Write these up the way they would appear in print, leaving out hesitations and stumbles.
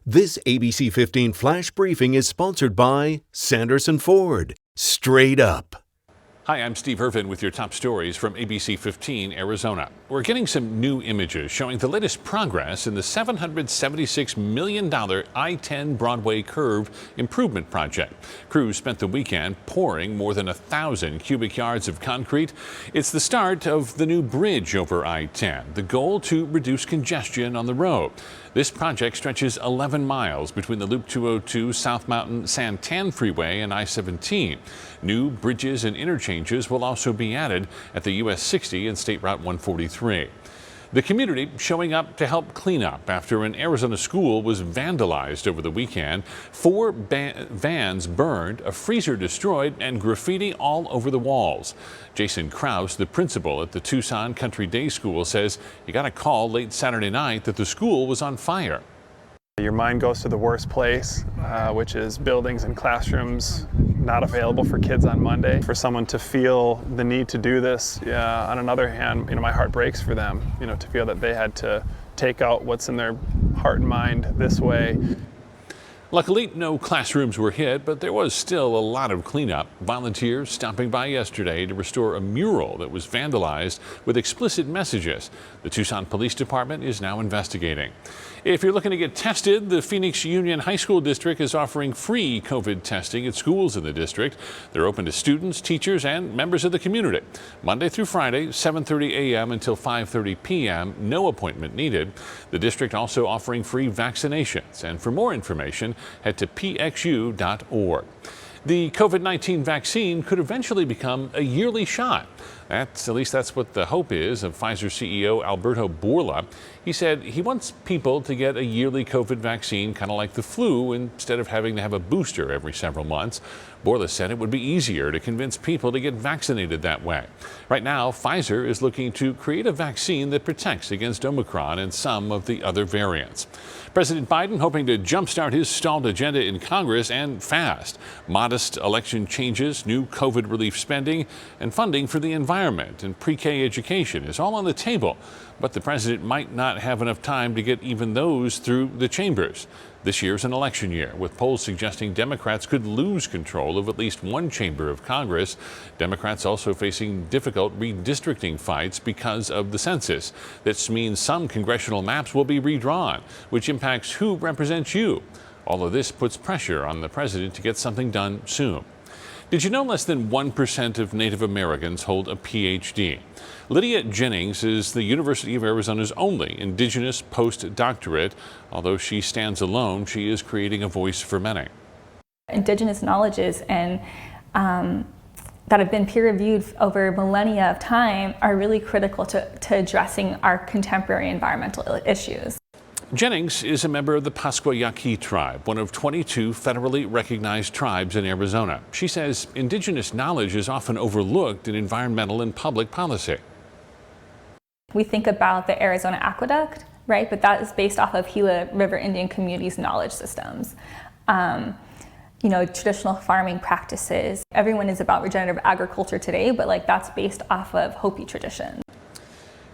This ABC 15 Flash Briefing is sponsored by Sanderson Ford. Straight up. Hi, I'm Steve Irvin with your top stories from ABC15 Arizona. We're getting some new images showing the latest progress in the $776 million I-10 Broadway Curve Improvement Project. Crews spent the weekend pouring more than 1,000 cubic yards of concrete. It's the start of the new bridge over I-10, the goal to reduce congestion on the road. This project stretches 11 miles between the Loop 202 South Mountain Santan Freeway and I-17. New bridges and interchanges will also be added at the US 60 and State Route 143. The community showing up to help clean up after an Arizona school was vandalized over the weekend. 4 vans burned, a freezer destroyed, and graffiti all over the walls. Jason Krause, the principal at the Tucson Country Day School, says he got a call late Saturday night that the school was on fire. Your mind goes to the worst place, which is buildings and classrooms not available for kids on Monday. For someone to feel the need to do this, on another hand, my heart breaks for them, to feel that they had to take out what's in their heart and mind this way. Luckily, no classrooms were hit, but there was still a lot of cleanup. Volunteers stopping by yesterday to restore a mural that was vandalized with explicit messages. The Tucson Police Department is now investigating. If you're looking to get tested, the Phoenix Union High School District is offering free COVID testing at schools in the district. They're open to students, teachers, and members of the community. Monday through Friday, 7:30 a.m. until 5:30 p.m. No appointment needed. The district also offering free vaccinations. And for more information, head to pxu.org. The COVID-19 vaccine could eventually become a yearly shot. At least that's what the hope is of Pfizer CEO Alberto Bourla. He said he wants people to get a yearly COVID vaccine, kind of like the flu, instead of having to have a booster every several months. Bourla said it would be easier to convince people to get vaccinated that way. Right now, Pfizer is looking to create a vaccine that protects against Omicron and some of the other variants. President Biden hoping to jumpstart his stalled agenda in Congress and fast. Modest election changes, new COVID relief spending, and funding for the environment and pre-K education is all on the table. But the president might not have enough time to get even those through the chambers. This year's an election year, with polls suggesting Democrats could lose control of at least one chamber of Congress. Democrats also facing difficult redistricting fights because of the census. This means some congressional maps will be redrawn, which impacts who represents you. All of this puts pressure on the president to get something done soon. Did you know less than 1% of Native Americans hold a PhD? Lydia Jennings is the University of Arizona's only Indigenous postdoctorate. Although she stands alone, she is creating a voice for many. Indigenous knowledges and that have been peer-reviewed over millennia of time are really critical to addressing our contemporary environmental issues. Jennings is a member of the Pascua Yaqui tribe, one of 22 federally recognized tribes in Arizona. She says indigenous knowledge is often overlooked in environmental and public policy. We think about the Arizona Aqueduct, right? But that is based off of Gila River Indian communities' knowledge systems. Traditional farming practices. Everyone is about regenerative agriculture today, but that's based off of Hopi traditions.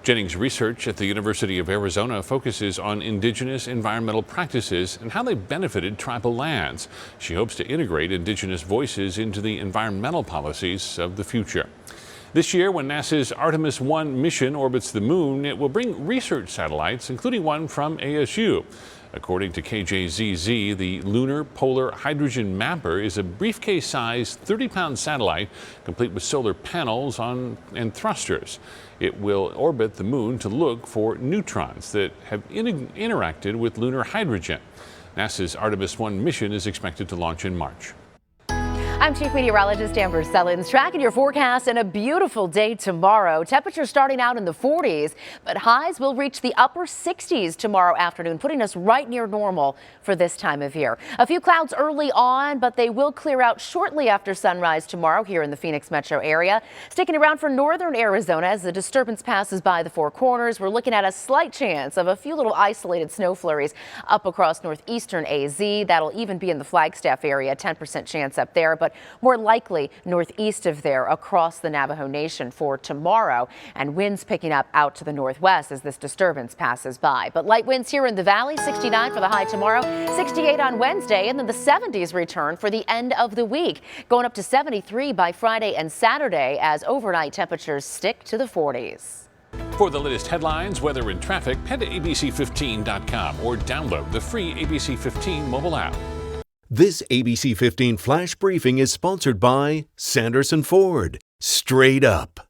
Jennings' research at the University of Arizona focuses on indigenous environmental practices and how they benefited tribal lands. She hopes to integrate indigenous voices into the environmental policies of the future. This year, when NASA's Artemis 1 mission orbits the moon, it will bring research satellites, including one from ASU. According to KJZZ, the Lunar Polar Hydrogen Mapper is a briefcase-sized 30-pound satellite complete with solar panels and thrusters. It will orbit the moon to look for neutrons that have interacted with lunar hydrogen. NASA's Artemis 1 mission is expected to launch in March. I'm Chief Meteorologist Amber Sellins, tracking your forecast and a beautiful day tomorrow. Temperatures starting out in the 40s, but highs will reach the upper 60s tomorrow afternoon, putting us right near normal for this time of year. A few clouds early on, but they will clear out shortly after sunrise tomorrow here in the Phoenix metro area. Sticking around for northern Arizona as the disturbance passes by the Four Corners. We're looking at a slight chance of a few little isolated snow flurries up across northeastern AZ. That'll even be in the Flagstaff area, 10% chance up there. But but more likely northeast of there across the Navajo Nation for tomorrow, and winds picking up out to the northwest as this disturbance passes by. But light winds here in the valley, 69 for the high tomorrow, 68 on Wednesday, and then the 70s return for the end of the week, going up to 73 by Friday and Saturday as overnight temperatures stick to the 40s. For the latest headlines, weather, and traffic, head to ABC15.com or download the free ABC 15 mobile app. This ABC 15 Flash Briefing is sponsored by Sanderson Ford. Straight up.